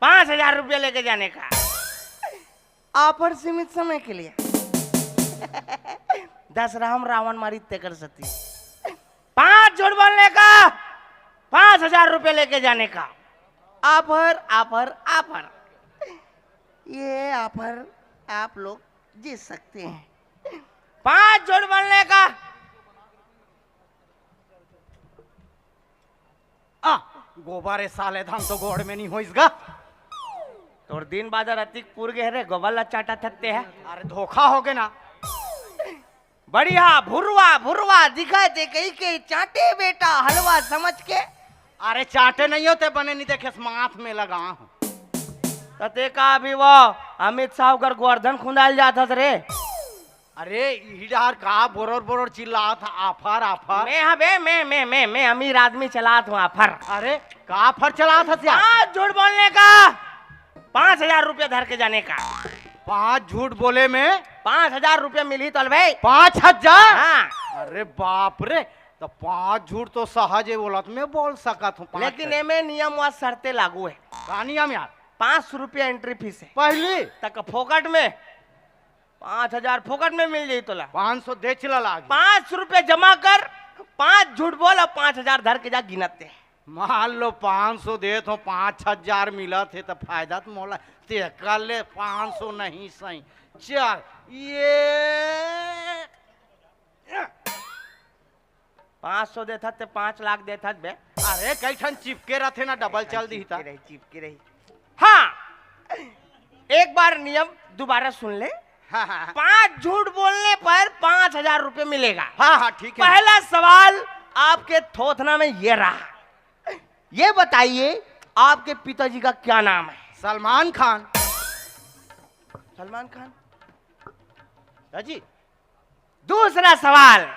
5,000 रुपया लेके जाने का। ऑफर सीमित समय के लिए। 10 राम रावण मारी तय कर सकती। 5 झूठ बोलने का, 5,000 रुपया लेके जाने का। ऑफर ऑफर ऑफर, ये ऑफर आप लोग जीत सकते हैं। 5 झूठ बोलने का। गोबारे साले धाम तो गोड़ में नहीं हो इसका। तोर दिन बाजार अतिक पूर गए रे, गोबल चाटा थकते हैं। अरे धोखा हो गए ना। बढ़िया भुरवा भुरवा दिखा दे कहीं के चाटे बेटा हलवा समझ के। अरे चाटे नहीं होते, बने नहीं देखे माथ में लगा हूँ। तते का भी वो अमित शाह कर गोवर्धन खुंदाल जाता रे। अरे इधर का बोरोर बोरोर चिल्ला था आफर आफर। मैं हाँ बे मैं अमीर आदमी चलात हूँ आफर। अरे का आफर चला था क्या? 5 झूठ बोलने का, 5,000 रुपया धर के जाने का। 5 झूठ बोले में 5,000 रुपया मिली तो भाई। 5,000? हाँ। अरे बाप रे, तो 5 झूठ तो सहज बोलत में बोल सकत हूँ। लेकिन एमे नियम व शर्तें लागू है। का नियम यार? 500 रुपया एंट्री फीस है। पहली तक फोकट में 5,000 फोकट में मिल जाये तोला। 500 दे चला लाग। 500 रुपया जमा कर, 5 झूठ बोल और 5,000 धर के जा गिनते हैं। मान लो 500 दे तो 5,000 मिला थे तो फायदा तो मोला ते कर ले। 500 नहीं सही चल ये 500 देता ते 5 लाख देता बे। अरे कैठन चिपके रहते ना डबल चल दी था। चिपकी रही। हाँ, एक बार नियम दोबारा सुन ले। हाँ हाँ 5 झूठ बोलने पर 5,000 रुपये मिलेगा। हाँ हाँ ठीक है। पहला सवाल आपके थोथना में ये रहा, ये बताइए आपके पिताजी का क्या नाम है? सलमान खान। सलमान खान जी। दूसरा सवाल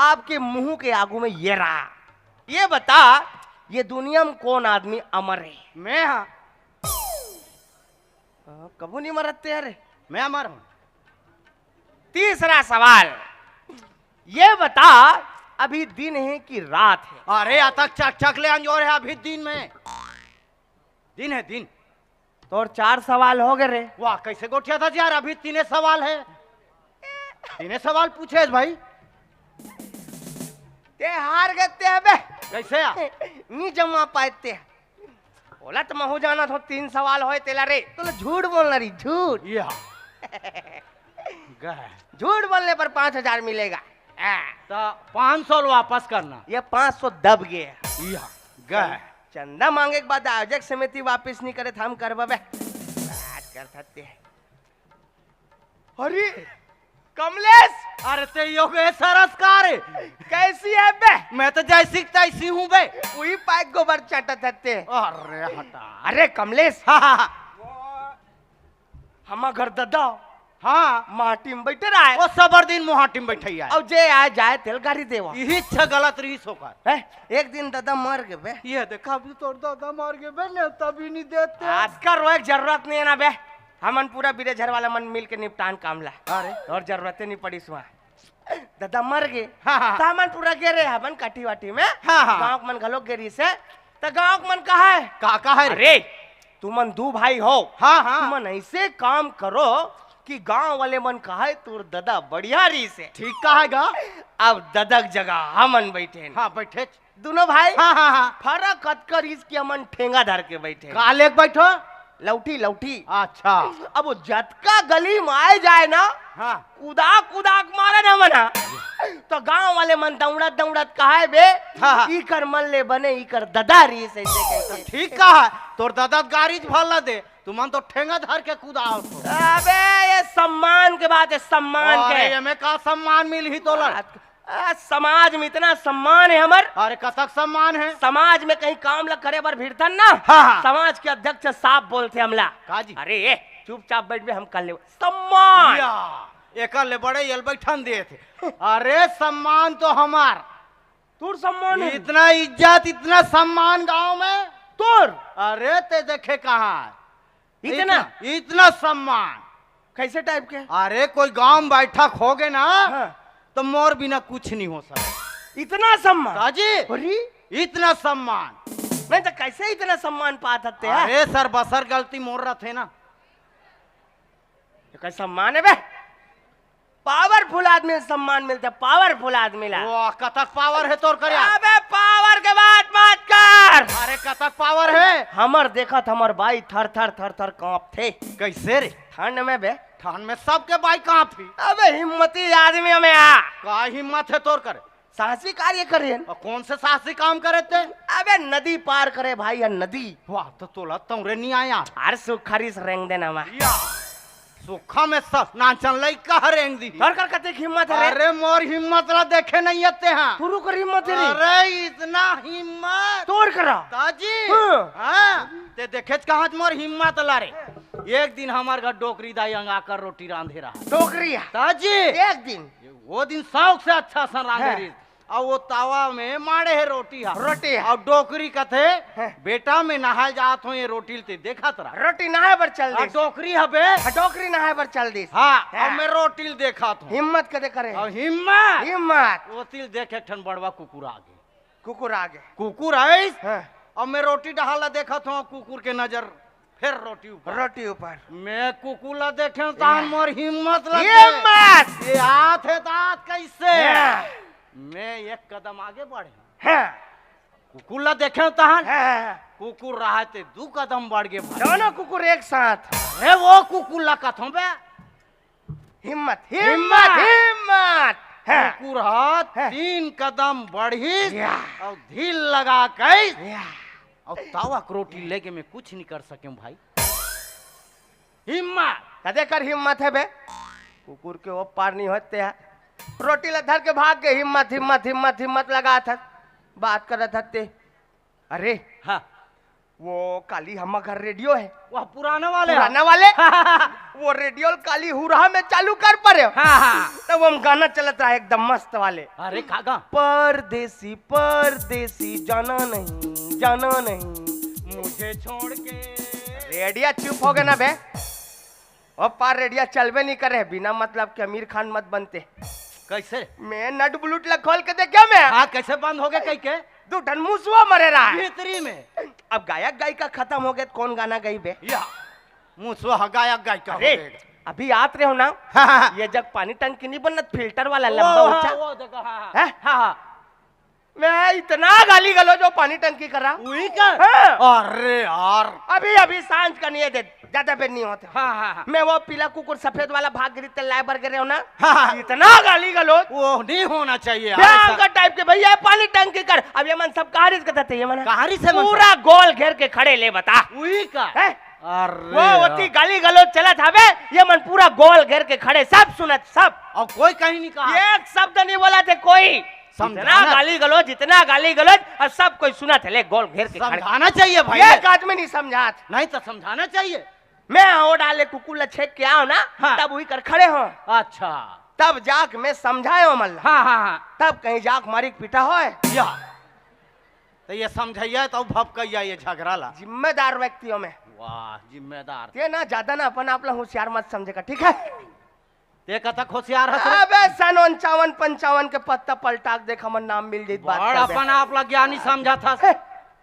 आपके मुंह के आगू में ये रहा, ये बता ये दुनिया में कौन आदमी अमर है? मैं हाँ। कबू नहीं मरते अरे। मैं अमर हूँ। तीसरा सवाल ये बता अभी दिन है कि रात है? अरे अतक चक चक ले अंजोर है अभी दिन में। दिन है दिन। तो और 4 सवाल हो गए रे। वाह कैसे गोठिया था यार, अभी 3 सवाल है। 3 सवाल पूछे भाई। ते हार गए हैं बे। कैसे आ? नहीं जमा पाते बोला तो महू जाना तो 3 सवाल होए तेला रे। तो झूठ बोलना रही, झूठ। या झूठ बोलने पर 5,000 मिलेगा। तो 500 वापस करना। ये 500 दब गए। या गए चंदा मांगे के बाद आयोजक समिति वापस नहीं करे तो हम कर बे बात कर सकते हैं। अरे कमलेश, अरे ते योगे सरसकार कैसी है बे? मैं तो जैसी तैसी हूँ बे। वही पाइप गोबर चाटा सकते हैं। अरे हटा। अरे कमलेश, हम घर दादा हाँ माटी में बैठे रहा है। वो सबर दिन मोहाटी में बैठे है। अब जे आ जाए तेल गाड़ी देवा। यही अच्छा गलत रही सोकर। एक दिन दादा मर गए बे। ये देखा अभी तो दादा मार के बे ने तभी नहीं देते। आज का रोए जरूरत नहीं है ना बे। हमन पूरा बिरेझर वाला मन मिल के निपटान काम ला। अरे और जरूरत नहीं पड़ी सुहा। दादा मर गए हाँ। तो हमन पूरा गेरे हमन काटी वाटी में। हाँ। गाँव मन घलो गेरी से तो गाँव मन कहा है काका है। अरे तुमन 2 भाई हो। हाँ तुमन ऐसे काम करो कि गांव वाले मन कहा है तोर दादा बढ़िया री से। ठीक कहेगा। अब ददक जगह हमन बैठे। हाँ बैठे दोनों भाई। हाँ फर्क कतकर इसकी हमन ठेंगा धर के बैठे। काले बैठो लौटी। अच्छा अब वो जतका गली में आए जाए ना, हाँ कुदाक मारे ना मना तो गांव वाले मन दौड़त कहा बे हाँ। इकर मन ले बने इकर ददा री से कैसे। ठीक कहा तोर दादा गाड़ी भल दे तुमन तो ठेंगा धर के कूदाओ। अबे ये सम्मान के बात है, सम्मान के। हमें का सम्मान मिल ही तो समाज में इतना सम्मान है हमर। अरे कतक सम्मान है। समाज में कहीं काम लग करे बार भिड़तन ना। हाँ। समाज के अध्यक्ष साफ बोलते हमला काजी। अरे चुपचाप बैठ बे हम कर ले सम्मान। एक ले बड़े यल बैठन दे थे। अरे सम्मान तो हमार तोर सम्मान है। इतना इज्जत इतना सम्मान गांव में तोर। अरे ते देखे कहाँ इतना सम्मान कैसे टाइप के? अरे कोई गांव बैठक हो गए ना हाँ। तो मोर बिना कुछ नहीं हो सकता। इतना सम्मान काजी अरे इतना सम्मान नहीं तो कैसे इतना सम्मान पा सकते हैं? अरे सर बसर गलती मोर रहा थे ना। ये कैसा सम्मान है बे? पावरफुल आदमी से सम्मान मिलता है, पावरफुल आदमी ला। वो कतक पावर है तोर कर यार। अबे पावर के बात मत कर। अरे कतक पावर है। हमर देखा था हमर भाई थर थर थर थर कांप थे। कैसे रे? ठंड में बे। ठंड में सबके बाइक कहाँ थी? अबे हिम्मती आदमी में आ। का हिम्मत है तोर कर? साहसी कार्य करे। और कौन से साहसी काम करे थे? अबे नदी पार करे भाई, या नदी। वाह तो तोला तोरे नहीं आया। हर सुखरी से रेंग देना मा। या सुखा में सब नाचन लई कह रेंग दी। तोर कर कते हिम्मत है रे? अरे मोर हिम्मत ला देखे नहीं आते हैं। तू कर हिम्मत है रे? अरे इतना हिम्मत तोड़ करा ताजी। हाँ। हाँ ते देखे कहाँ मोर हिम्मत ला रे। एक दिन हमार घर डोकरी दाई अंगाकर रोटी रांधे रहा डोकरिया ताजी। एक दिन वो दिन शौक से अच्छा सा रांधे हाँ। रही। और वो तावा में मारे है रोटी हा। रोटी हा। और डोकरी कथे हाँ। बेटा में नहाल जात हो ये रोटी ते देखा तरा। रोटी नहाए पर चल और दी। डोकरी हबे। डोकरी नहाए पर चल दी। हाँ हाँ। और मैं रोटी देखा था। हिम्मत कदे करे? और हिम्मत हिम्मत। वो तिल देखे ठन बड़वा कुकुर आगे। कुकुर आगे। कुकुर आइस हाँ। और मैं रोटी डाला देखा था कुकुर के नजर फिर रोटी ऊपर। रोटी ऊपर। मैं कुकुर ला देखे तान मोर हिम्मत लगे। हिम्मत। ये हाथ है तात कैसे? हाँ। मैं एक कदम आगे बढ़े। हाँ। कुकुर ला देखे तान हाँ। कुकुर रहा थे 2 कदम बढ़ गए भाई। दोनों कुकुर एक साथ। अरे वो कुकुर ला कथों बे। हिम्मत हिम्मत हिम्मत। हाँ। कुकुर हाथ हाँ। 3 कदम बढ़ी या। और ढील लगा के या। और तावा की रोटी लेके मैं कुछ नहीं कर सके भाई। हिम्मत कदे कर हिम्मत है बे? कुकुर के वो पार नहीं होते हैं। रोटी ला धर के भाग गए। हिम्मत हिम्मत हिम्मत हिम्मत लगा था। बात कर रहा था। अरे हाँ वो काली हम घर रेडियो है, वह पुराने वाले पुराना वाले वो रेडियो काली हुरहा में चालू कर पड़े। तब हम गाना चलता है एकदम मस्त वाले। अरे कागा परदेसी परदेसी जाना नहीं मुझे छोड़ के। रेडिया चुप हो गए ना बे। और पार रेडिया चलबे नहीं करे। बिना मतलब के अमीर खान मत बनते। कैसे? मैं नट ब्लूट ला खोल के देखा मैं। हाँ कैसे बंद हो गए कई के? 2 टन मुसवा मरे रहा है भीतरी में। अब गायक गायिका खत्म हो गए तो कौन गाना गई बे? या मुझसे गायक गायिका हो अरे गएगा। अभी आत रहे हो ना। हाँ। ये जग पानी टंकी नहीं बनत फिल्टर वाला लंबा ऊंचा। वो देखो हाँ हैं? हाँ मैं इतना गाली गलो जो पानी टंकी कर रहा। वही कर। हाँ। अरे यार अभी अभी सांझ का नहीं है दे ज्यादा बेर नहीं होते। हाँ हाँ मैं वो पीला कुकुर सफेद वाला भाग गिरी तेल लाए बरगे रहे हो ना। हाँ। इतना गाली गलो वो नहीं होना चाहिए यार का ऐसा। टाइप के भैया पानी टंकी कर। अब ये मन सब कहानी से कहते ये मन कहानी से मन पूरा गोल घेर के खड़े ले बता। वही का। हैं? अरे वो होती गाली गलो चला था बे। ये मन पूरा गोल घेर के खड़े सब सुनत सब। और कोई कहीं नहीं कहा। एक शब्द नहीं बोला थे कोई। जितना गाली गलोज और सब कोई सुना थे ले गोल घेर के खड़े। समझाना चाहिए भाई। एक आदमी नहीं समझा। नहीं तो समझाना चाहिए। मैं हो डाले कुकुर छेक के आओ ना। हाँ। तब वही कर खड़े हो। अच्छा तब जाक मैं समझायो मल्ला। हाँ हाँ हाँ तब कहीं जाक मारी पीटा हो। या तो ये समझाइए तो भप कहिया ये झगड़ा ला। जिम्मेदार व्यक्तियों में वाह जिम्मेदार। ये ना ज्यादा ना अपन आप होशियार मत समझेगा ठीक है? ते कतक होशियार है अबे सन 55-55 के पत्ता पलटा के देख हमर नाम मिल जाइत बात बड़ कर दे। अपन आप ला ज्ञानी समझा था।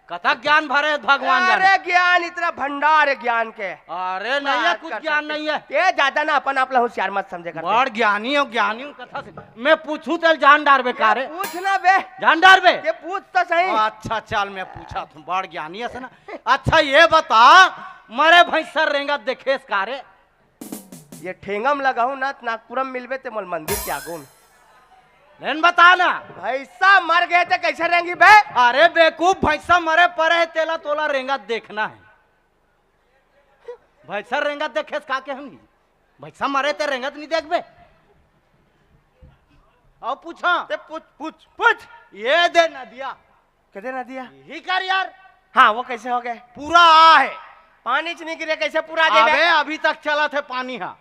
कतक ज्ञान भरे भगवान जाने। अरे ज्ञान इतना भंडार है ज्ञान के। अरे नहीं है कुछ ज्ञान नहीं है। ये ज्यादा ना अपन आप होशियार मत समझेगा। बड़ ज्ञानी हो ज्ञानी हूँ कथा से। मैं पूछूं तो जान डार बेकार है। पूछना बे। जान डार बे। ये पूछ तो सही। अच्छा चल मैं पूछा तुम बड़ ज्ञानी है ना। अच्छा ये बता मरे भैंसर रेंगा देखे कारे। ये ठेंगम लगाऊ ना नागपुरम मिलबे ते मोल मंदिर के आगू में। लेन बता ना। भैसा मर गए थे कैसे रहेंगी बे? अरे बेकूफ भैंसा मरे परे है तेला तोला रेंगा देखना है। भैंसा रेंगा देखे का के हम भैंसा मरे ते रेंगा तो नहीं देख बे। और पूछा ते पूछ पूछ पूछ। ये दे नदिया कदे ना दिया? यही कर यार। हाँ वो कैसे हो गए? पूरा आ है। पानी च नहीं गिरे कैसे पूरा दे अबे अभी तक चला थे पानी। हाँ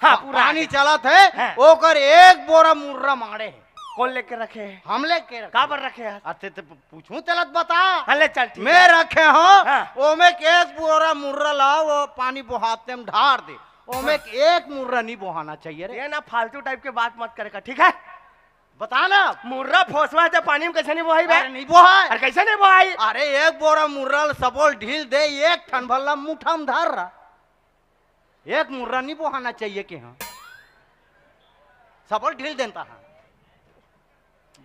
हाँ पूरा पानी चला थे। हाँ। ओकर 1 बोरा मुर्रा मारे है। कौन लेके रखे हैं? हम लेके रखे। कहाँ पर रखे हैं? अच्छे तो पूछूं तलत बता। हाँ ले चल ठीक मैं है। रखे हो। हाँ। ओमे के 1 बोरा मुर्रा लाओ वो पानी बहाते में ढार दे। ओमे 1 मुर्रा नहीं बहाना चाहिए रे। ये ना फालतू टाइप के बात मत करेगा ठीक है? बता ना। मुर्रा फोसवा जब पानी में कैसे नहीं बोहाई बे? अरे नहीं बोहाय। अरे कैसे नहीं बोहाई? अरे एक बोरा मुर्रा सबोल ढील दे, एक ठन भल्ला मुठा में धर रहा। एक मुर्रा नहीं बोहाना चाहिए कि हाँ सबोल ढील देता है।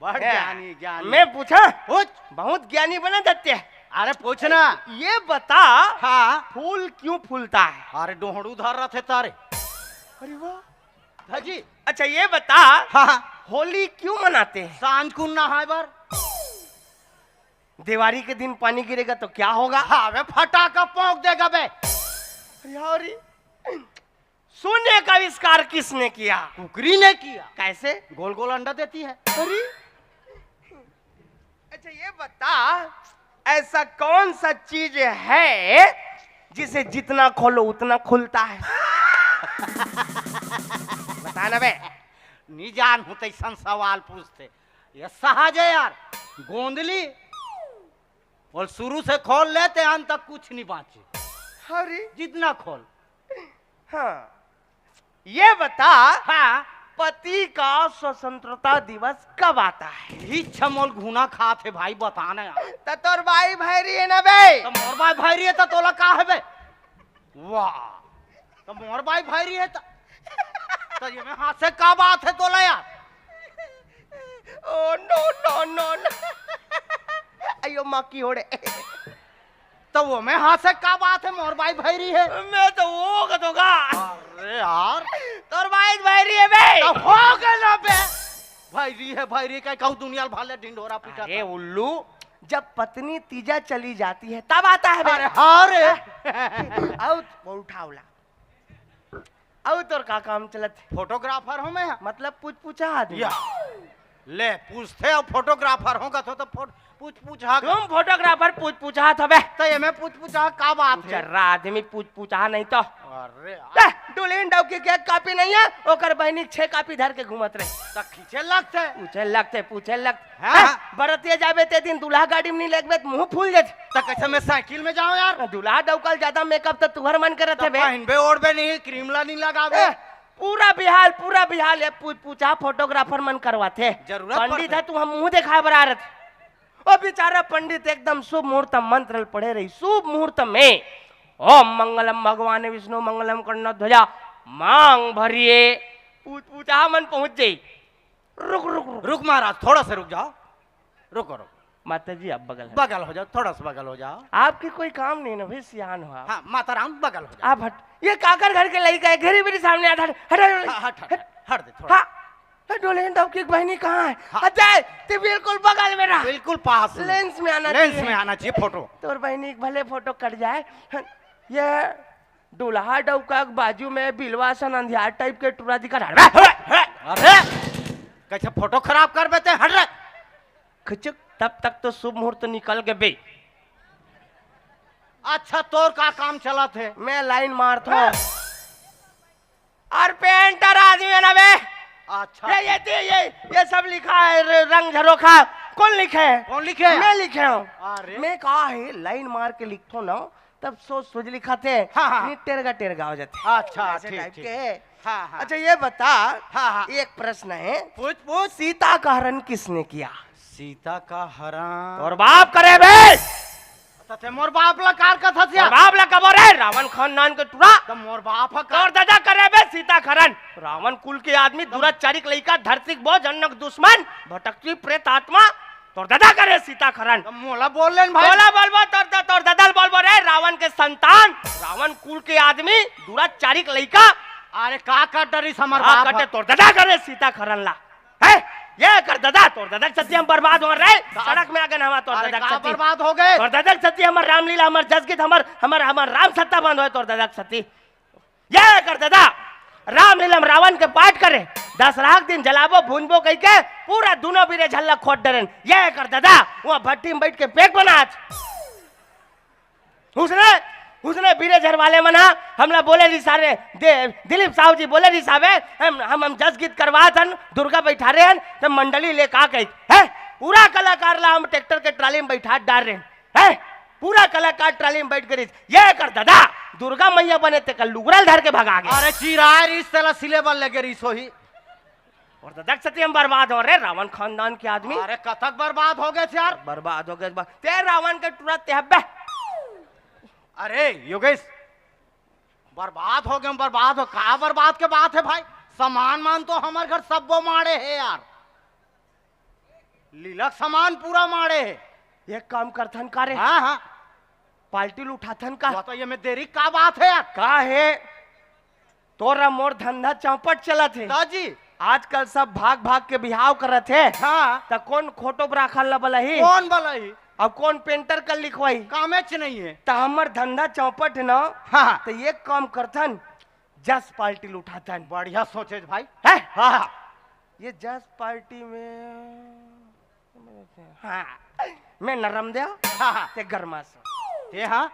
बड़ ज्ञानी ज्ञानी। मैं पूछा? पूछ। बहुत ज्ञानी बना देते हैं। अरे पूछना। ये बता, हाँ फूल क्यों फूलता है? अरे डोहड़ू धर रहे थे तारे। अरे वाह। हाजी। अच्छा ये बता, हाँ होली क्यों मनाते हैं? सांझ को नहाए बार। दिवाली के दिन पानी गिरेगा तो क्या होगा? हाँ वे फटाका पौंक देगा बे। यारी, शून्य का आविष्कार किसने किया? कुकरी ने किया। कैसे? गोल गोल अंडा देती है। अरे अच्छा ये बता, ऐसा कौन सा चीज है जिसे जितना खोलो उतना खुलता है? बता ना बे। नहीं जान होते ऐसा सवाल पूछते। ये सहज है यार। गोंदली और शुरू से खोल लेते अंत तक कुछ नहीं बाचे। अरे जितना खोल। हाँ ये बता, हाँ पति का स्वतंत्रता दिवस कब आता है? ही छमोल घुना खाते भाई बताना यार। तो तोर भाई भैरी है ना बे? तो मोर भाई भाई है तो तोला का है बे? वाह, तो मोर भाई भाई है तो ये में हाथ से का बात है तोला यार? Oh no no no no. अयो माँ की होड़े। तो वो में हाथ से का बात है? मोर भाई भाई है। मैं तो वो कदूंगा। अरे यार तोर भाई भैरी है बे? तो हो गया बे। भाई है कहू दुनिया भाले ढिंढोरा पीटा। अरे उल्लू, जब पत्नी तीजा चली जाती है तब आता है बे। अरे हाँ रे। आउ वो उठावला। आउ तोर का काम चलत? फोटोग्राफर हूँ मैं। मतलब पूछा आदमी। या ले पूछते हो फोटोग्राफर होगा तो पूछा तुम फोटोग्राफर पूछा था बे? तो ये मैं पूछा का बात है? जर्रा आदमी पूछा नहीं तो। अरे यार डुलिन डाउकी के कापी नहीं है, ओकर बहनी 6 कापी धर के घूमत रहे। तो खींचे लगते। पूछे लगते। हाँ। बरतिया जाबे ते दिन दूल्हा गाड़ी में नहीं लगबे मुंह फूल जात। तो कैसे मैं साइकिल में जाऊं यार? दूल्हा डौकल ज्यादा मेकअप तो तुहर मन करत है बे। पहनबे ओढ़बे नहीं, क्रीमला नहीं लगावे। पूरा बिहाल है पूछा फोटोग्राफर मन करवाते। जरूरत पंडित है तू हम मुंह दिखाए बरारत। ओ बेचारा पंडित एकदम शुभ मुहूर्त मंत्र पढ़े रही। शुभ मुहूर्त में ओम मंगलम भगवान विष्णु मंगलम कर्ण ध्वजा मांग भरिए पूछा मन पहुंच गई। रुक महाराज थोड़ा सा रुक जाओ। रुको माता जी आप बगल हो जाओ, थोड़ा सा बगल हो जाओ। आपकी कोई काम नहीं ना भाई, सियान हो आप। हाँ माता राम बगल हो जाओ। आप हट। ये काकर घर के लड़का है, घरी मेरे सामने आता। हट दे थोड़ा। डोलेन डाउक की बहनी कहाँ है? हाँ। अजय ते बिल्कुल बगल में रहा। बिल्कुल पास में। लेंस में आना लेंस चाहिए। में आना चाहिए फोटो। तोर बहनी के भले फोटो कट जाए। ये दूल्हा डौका के बाजू में बिलवा सन अंधियार टाइप के टूरा दिखा। अरे कैसे फोटो खराब कर देते? हट रे। खिचक तब तक तो शुभ मुहूर्त निकल गए बे। अच्छा तोर का काम चला थे? मैं लाइन मारता हूँ। और पेंटर आदमी है ना बे? अच्छा ये सब लिखा है रंग झरोखा। कौन लिखे है? कौन लिखे? मैं लिखे हूँ। अरे मैं कहा है लाइन मार के लिखो ना तब सोच लिखा थे। हाँ। टेरगा हो जाते। अच्छा ऐसे ठीक टाइप ठीक। के है। हाँ। अच्छा ये बता, हाँ। एक प्रश्न है। पूछ। सीता का हरण किसने किया? सीता का हरण और बाप करे बे? ते मोर बाप ला कार का था। और बाप ला कबो रे? रावण खानदान के टुरा। तो मोर बाप और दादा करे बे सीता खरन। रावण कुल के आदमी दुराचारिक लइका धरती बोझ जनक दुश्मन भटकती प्रेत आत्मा। तोर दादा करे सीता खरन। तो मोला बोल लेन भाई। बोला बोलबो तोर दादा बोलबो रे रावण के संतान रावण कुल के आदमी दुराचारिक लइका। अरे का डरी समर हाँ, बाप कटे तोर दादा करे सीता खरन ला है। ये कर दादा तोर दादा सत्य हम बर्बाद हो रहे। सड़क में आगे हमारा तोर अरे दादा का सत्य बर्बाद हो गए। तोर दादा सत्य हमर रामलीला हमर जसगीत हमर राम सत्ता बंद हो। तोर दादा सत्य ये कर दादा रामलीला में रावण के पाठ करे 10 लाख दिन जलाबो भूनबो कह के पूरा दोनों बीरे झल्ला खोट डरन। ये कर दादा वहाँ भट्टी में बैठ के पेक बना। उसने बीरे झर वाले मना हमला बोले रिसारे दिलीप साहू जी बोले रिसावे हम जस गीत करवा थन दुर्गा बैठा रहे हैं तो मंडली ले का कही है। पूरा कलाकार ला हम ट्रैक्टर के ट्राली में बैठा डाल रहे हैं। पूरा कलाकार ट्राली में बैठ कर ये कर दादा दुर्गा मैया बने ते कल लुगरल धर के भगा गए। अरे चिरार इस तरह सिलेबल लगे रिसो ही और तो देख सकती हम बर्बाद हो रहे रावण खानदान के आदमी अरे कथक बर्बाद हो गए थे यार। बर्बाद हो गए ते रावण के तुरंत ते हब्बे अरे योगेश बर्बाद हो गए, बर्बाद हो कहा बर्बाद के बात है भाई। सामान मान तो हमारे घर सब वो मारे है यार, लीलक सामान पूरा मारे है। एक काम करथन का रे हाँ हाँ पाल्टी उठाथन का तो ये में देरी का बात है यार। का है तोरा मोर धंधा चौपट चलत है दादी आजकल सब भाग भाग के बिहाव करत है हाँ त कौन फोटो राखल ला बलही कौन बोला ही अब कौन पेंटर कर लिखवाई कामेच नहीं है। त हमर धंधा चौपट है ना हाँ तो ये काम करथन जस पार्टी उठाथन बढ़िया सोचे भाई। है हाँ ये जस पार्टी में हाँ मैं नरम देव हाँ ते गरमा सो ये हाँ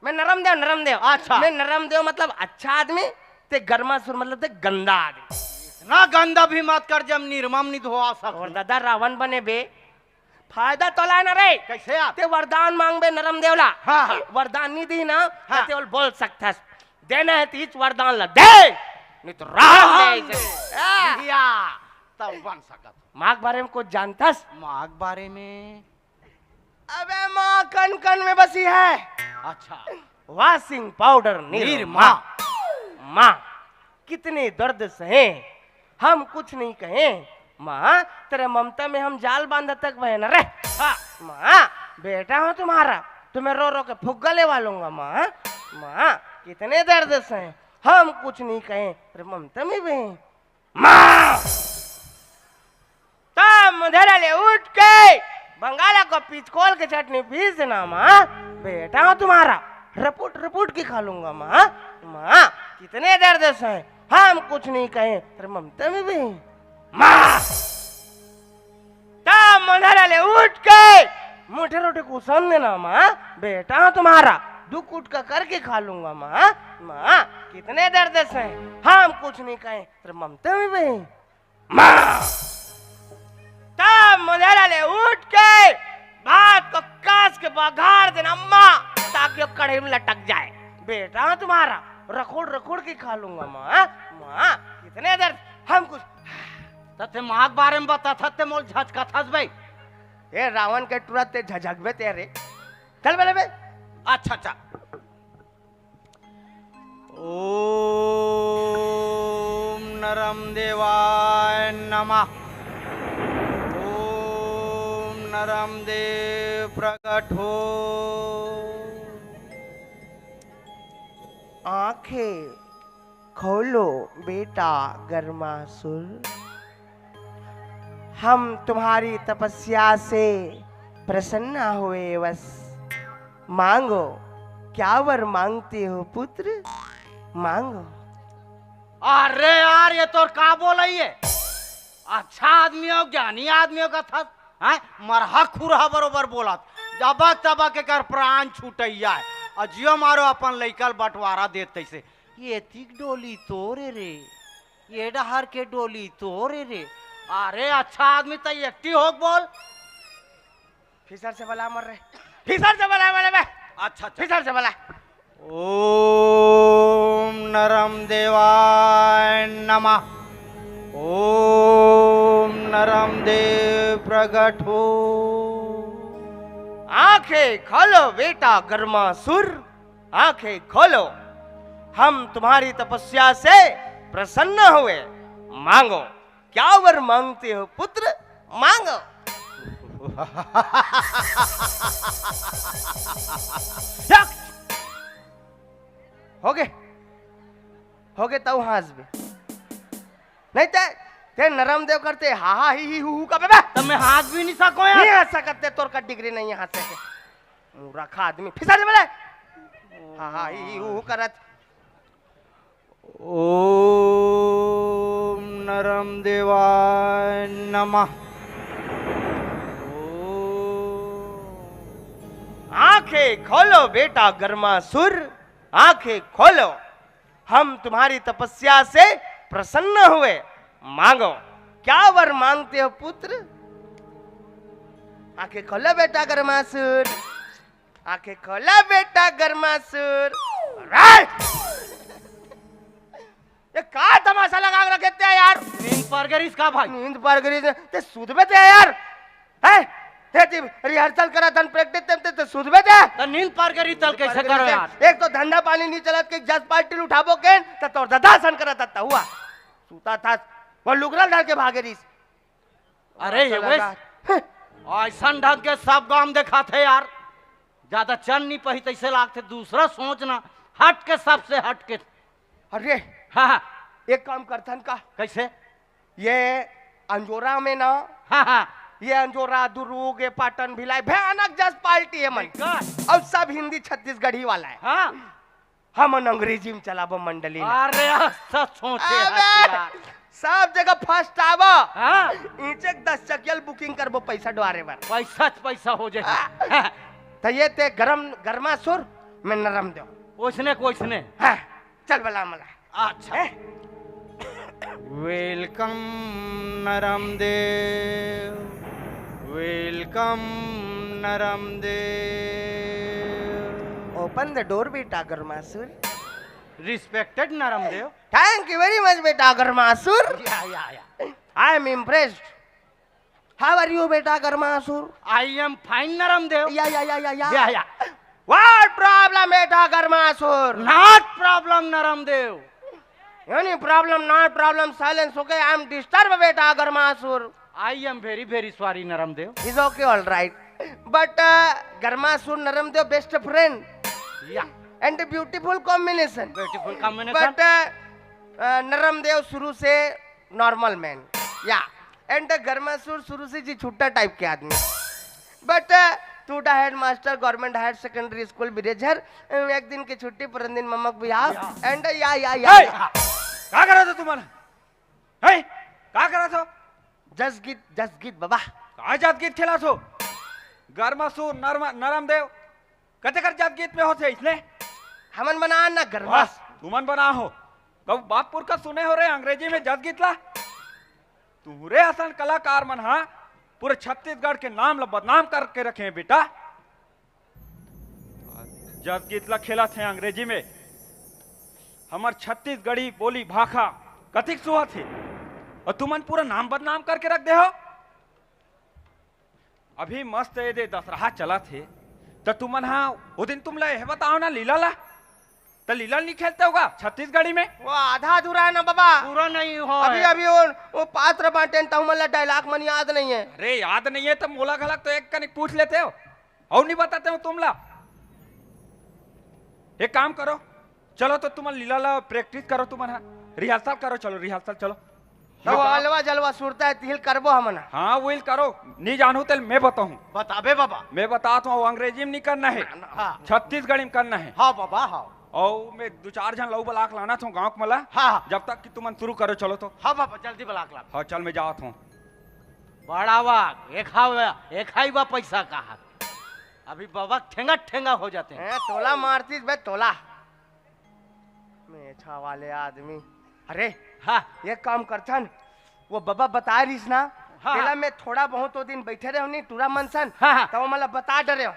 मैं नरम देव अच्छा। मैं नरम देव मतलब अच्छा आदमी ते गरमासुर मतलब ते गंदा आदमी ना गंदा भी मत कर जब निर्मम नहीं धोआ और सब। दादा रावण बने बे फायदा तो ला ना रे कैसे आप ते वरदान मांग बे नरम देवला हाँ, हाँ। वरदान नहीं दी ना हाँ। ते बोल सकता देना है तीच वरदान ला दे नहीं तो राम दे इसे। या तब बन सकत। माँ के बारे में कुछ जानतास माँ के बारे में अबे माँ कन कन में बसी है अच्छा वॉशिंग पाउडर निर्मा माँ कितने दर्द सहे हम कुछ नहीं कहें माँ तेरे ममता में हम जाल बांधा तक बहन रे हाँ। माँ बेटा हूँ तुम्हारा तुम्हें रो रो के फुग्गा लेवा लूंगा माँ माँ कितने दर्द सहे हम कुछ नहीं कहें तेरे ममता में बहन माँ तब मुधरा ले उठ के बंगाला को पिचकोल के चटनी पीस देना माँ बेटा हूँ तुम्हारा रपुट रपुट के खा लूंगा माँ माँ कितने दर्द से हम कुछ नहीं कहें तेरे ममता में भी माँ तब मुधरा ले उठ के मुठे रोटी कुसन देना माँ बेटा हूँ तुम्हारा दुख उठ का करके खा लूंगा माँ माँ कितने दर्द से हम कुछ नहीं कहें तेरे ममता में भी माँ तब मुधरा ले उठ के भात को कास के बघार देना माँ ताकि वो कढ़ाई में लटक जाए बेटा हूँ तुम्हारा रखोड़ रखोड़ के खा लूंगा माँ माँ कितने दर्द हम कुछ तथे माँ के बारे में बता था मोल झचका था भाई। ये रावण के तुरंत झझकबे तेरे चल बेले बे अच्छा अच्छा ओम नरम देवाय नमः। ओम नरम देव प्रकट हो। आंखें खोलो बेटा गर्मासुर हम तुम्हारी तपस्या से प्रसन्न हुए बस मांगो क्या वर मांगते हो पुत्र मांगो। अरे यार ये तो का बोला ये अच्छा आदमी हो ज्ञानी आदमी का था है मरहा खुरहा बरोबर बोला दबक दबक के कर प्राण छूटैया है अजियो मारो अपन लइकल बंटवारा देते से ये तिक डोली तोरे रे ये डहर के डोली तोरे रे। अरे अच्छा आदमी तो एकटी हो बोल फिसर से बला मर रहे फिसर से बला बोले बे अच्छा फिसर से बला। ओम नरम देवाय नमः। ओम नरम देव प्रकट हो। आंखें खोलो बेटा गर्मासुर आंखें खोलो हम तुम्हारी तपस्या से प्रसन्न हुए मांगो क्या वर मांगते हो पुत्र मांगो। हो गए तब हंस भी नहीं ते नरम देव करते हा हा ही हु का बेबे तब मैं हाथ भी नहीं सको नहीं यार। हंस सकते तोर का डिग्री नहीं हंस सके मूर्ख आदमी फिसा दे बोले हा हा ही हु करत। ओम नरम देवाय नमः। आंखें खोलो बेटा गर्मासुर आंखें खोलो हम तुम्हारी तपस्या से प्रसन्न हुए मांगो क्या वर मांगते हो पुत्र। आंखें खोलो बेटा गर्मासुर आंखें खोलो बेटा गर्मासुर। ये का तमाशा लगा के रखे थे यार स्क्रीन पर परगरीस का भाई नींद पर गई ते सुधबे ते यार है ते रिहर्सल करा तन प्रैक्टिस ते सुधबे ते तो नींद परगरी तल कैसे करो यार एक तो धंधा पानी नहीं चलत के जस पार्टी उठाबो के त तोर दादा सन करत त हुआ सूता था वो लुगरा डाल के भागे रही अरे ये ऐसा ढंग के सब गांव देखा थे यार ज्यादा चल नहीं पही तैसे लागते दूसरा सोचना हट के सबसे हट के अरे हाँ एक काम करथन का कैसे ये अंजोरा में ना हाँ ये अंजोरा दुर्ग ये पाटन भिलाई भयानक जस पार्टी है मन God. और सब हिंदी छत्तीसगढ़ी वाला है हाँ हम अंग्रेजी में चलाबो मंडली में। अरे सब सोचे अबे, हट यार। सब जगह फर्स्ट आवा हाँ ईचे 10 चकियल बुकिंग करबो पैसा डुआरे बर पैसा हो जाए तो ये ते गरमा सुर में नरम दो ओसने कोसने हाँ, चल बला मला अच्छा वेलकम नरम देव वेलकम नरम देव ओपन द डोर बेटा गरमासुर रिस्पेक्टेड नरम देव थैंक यू वेरी मच बेटा गरमासुर या I am impressed how are you बेटा गरमासुर आई एम फाइन नरम देव या व्हाट प्रॉब्लम बेटा गरमासुर not problem Naram Dev any problem not problem silence okay I am disturb बेटा गरमासुर I am very very sorry Naram Dev is okay all right but Garmasur Naram Dev best friend yeah and beautiful combination beautiful combination but Naram Dev शुरू से normal man yeah and Garmasur शुरू से जी छुट्टा type के आदमी but टूटा head master government higher secondary school Birejhar एक दिन की छुट्टी पर दिन ममक बिहार एंड या का करा था तुम्हाला है का करा था जस गीत बाबा काय जात गीत खेला छो गरमासुर नरम देव कते कर जात गीत में होते इसने हमन बना ना गरमास तुमन बना हो कब बापपुर का सुने हो रहे अंग्रेजी में जात गीत ला तुरे असन कलाकार मन हा पूरे छत्तीसगढ़ के नाम ला बदनाम करके रखे हैं बेटा जात गीत ला खेला थे अंग्रेजी में हमार छत्तीसगढ़ी बोली भाखा कथिक सुहा थे और तुमन पूरा नाम बदनाम करके रख दे हो अभी मस्त ये दे दशहरा चला थे तो तुमन हाँ वो दिन तुम ले बताओ ना लीला ला तो लीला नहीं खेलते होगा छत्तीसगढ़ी में वो आधा अधूरा है ना बाबा पूरा नहीं हो अभी वो पात्र बांटे तो हमला डायलॉग मन याद नहीं है अरे याद नहीं है तो मोला घलक तो एक कनिक पूछ लेते हो और नहीं बताते हो तुम ला एक काम करो चलो तो तुम लीला ला प्रैक्टिस करो तुम रिहर्सल करो चलो रिहर्सल चलो तो अलवा जलवा सुरता है तिल करबो हमना हाँ वही करो नहीं जानू तो मैं बताऊं बताबे बाबा मैं बताता हूँ अंग्रेजी में नहीं करना है हाँ छत्तीसगढ़ी में करना है हाँ बाबा हाँ और मैं 2-4 जन लऊ बलाक लाना था गाँव के मला हाँ जब तक कि तुम शुरू करो चलो तो हाँ बाबा जल्दी बलाक ला हाँ चल मैं जाता हूँ बड़ा वाग एक हाई बा पैसा का हाथ अभी बाबा ठेंगा हो जाते हैं तोला मारतीस बे तोला मेछा वाले आदमी अरे हाँ ये काम करथन वो बाबा बता रहीस ना हाँ। पहला मैं थोड़ा बहुत वो दिन बैठे रहे नहीं टूरा मनसन हाँ। तो मला बता डरे हो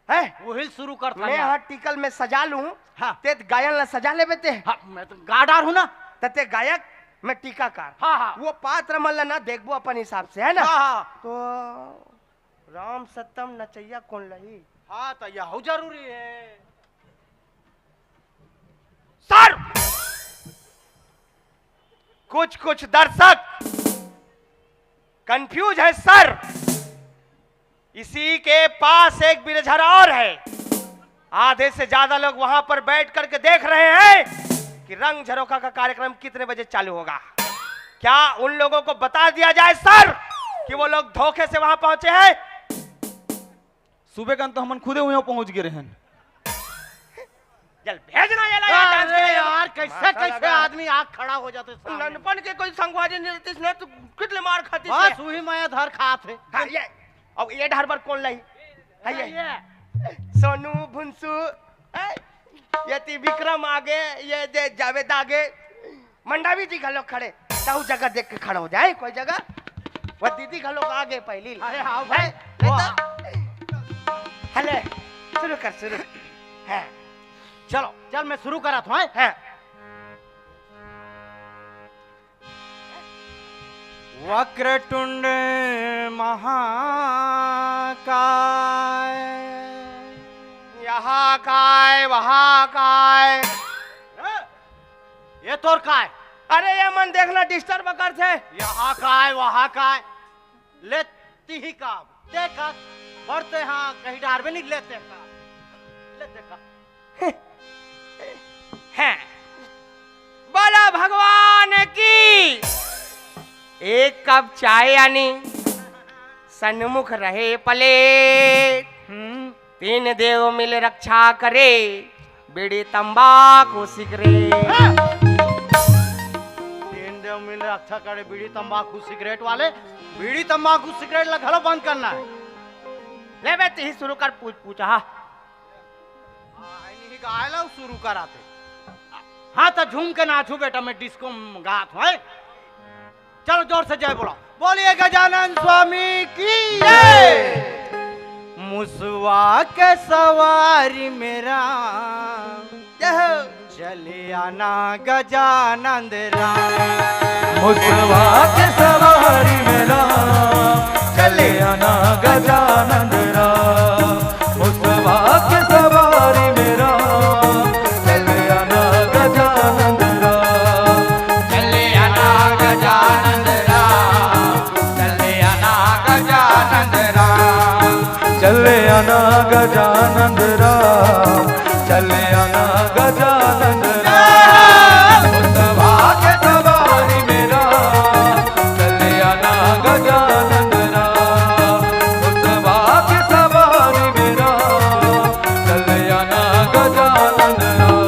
है वही शुरू कर मैं हर टिकल में सजा लूं हाँ। ते गायन ला सजा ले बेते हाँ मैं तो गाडार हूँ ना तते गायक मैं टीकाकार हाँ हाँ वो पात्र मन ना देखबो अपन हिसाब से है ना हाँ तो राम सत्यम नचैया कौन लही हाँ तो यह जरूरी है सर कुछ दर्शक कंफ्यूज है सर इसी के पास एक बिरझर और है आधे से ज्यादा लोग वहां पर बैठ करके देख रहे हैं कि रंग झरोखा का कार्यक्रम कितने बजे चालू होगा क्या उन लोगों को बता दिया जाए सर कि वो लोग धोखे से वहां पहुंचे हैं सुबह का तो हम खुदे वहीं पहुंच गए हैं जल भेजना ये ला डांस के अरे लिए। यार कैसे माथा कैसे लगा। आदमी आग खड़ा हो जाते सामने। ननपन के कोई संगवारी नहीं रहती इसने तो कितने मार खाती बस वही मैं धर खाते हाँ, ये अब ये ढार पर कौन लाई हाँ, ये सोनू भुंसू यति विक्रम आगे ये दे जावेद आगे मंडावी जी घलो खड़े ताऊ जगह देख के खड़ा हो जाए कोई जगह वो दीदी घलो आगे पहली अरे हाँ भाई, हेले शुरू कर शुरू है चलो चल मैं शुरू करा था है वक्रतुंड महाकाय। यहाँ काय वहाँ काय। ये तोर काय? अरे ये मन देखना डिस्टर्ब कर थे। यहाँ काय वहाँ काय लेती ही काम देखा बढ़ते हाँ कहीं डार में निकलेते का लेते का हैं बोला भगवान की। एक कप चाय आनी सन्मुख रहे पले। तीन देव मिल रक्षा करे बीड़ी तंबाकू सिगरेट। तीन देव मिल रक्षा करे बीड़ी तंबाकू सिगरेट वाले। बीड़ी तंबाकू सिगरेट ला घलो बंद करना है। ले बे ही शुरू कर पूछा। हाँ नहीं गायला शुरू कराते। हाँ तो झूम के नाचू बेटा मैं डिस्को गात हूँ। चलो जोर से जय बोलो। बोलिए गजानन स्वामी की जय। मुसवा के सवारी मेरा चले आना गजानंद राम। मुसवा के सवारी मेरा चले आना गजानंद राम। मुसवा के सवारी मेरा चले आना गजानंद राम। चले आना गजानंद राम। चले आना गजानंद राम। चले आना गजानंद राम। चले आना गजानंद राम। मुसवा के सवारी मेरा चले आना गजानंद राम। मुसवा के सवारी मेरा चले आना गजानंद राम।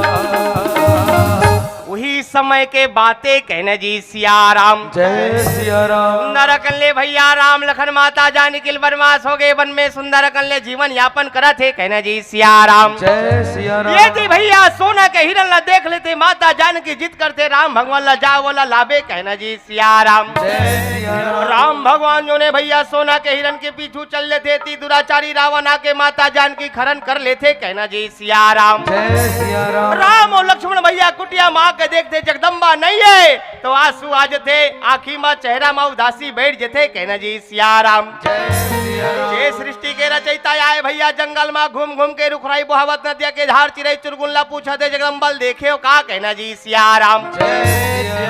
वही समय के बातें कहने जी सिया राम। जय सिया राम। सुंदर कल्ले भैया राम लखन माता जानकी वनवास हो गए वन में सुंदर कल्ले जीवन यापन करा थे कहने जी सिया राम। जय सिया राम। ये थी भैया सोना के हिरन ला देख लेते माता जानकी जिद करते राम भगवान ला जा बोला लाभे कहना जी सिया राम। जय सिया राम। राम भगवान जो ने भैया सोना के हिरन के पीछू चल लेते ती दुराचारी रावण आके माता जानकी खरन कर लेते कहना जी सिया राम। जय सिया राम। राम और लक्ष्मण भैया कुटिया माँ के देखते जगदम्बा नहीं है तो आंसू आ जते आखी माँ चेहरा माँ उदासी बैठ जते कहना जी सिया राम। जे सृष्टि के रचयिता आए भैया जंगल में घूम घूम के रुखराई बोहावत नदिया के धार चिरई चुरगुल्ला पूछा दे जगदम्बल देखे हो का कहना जी सिया राम।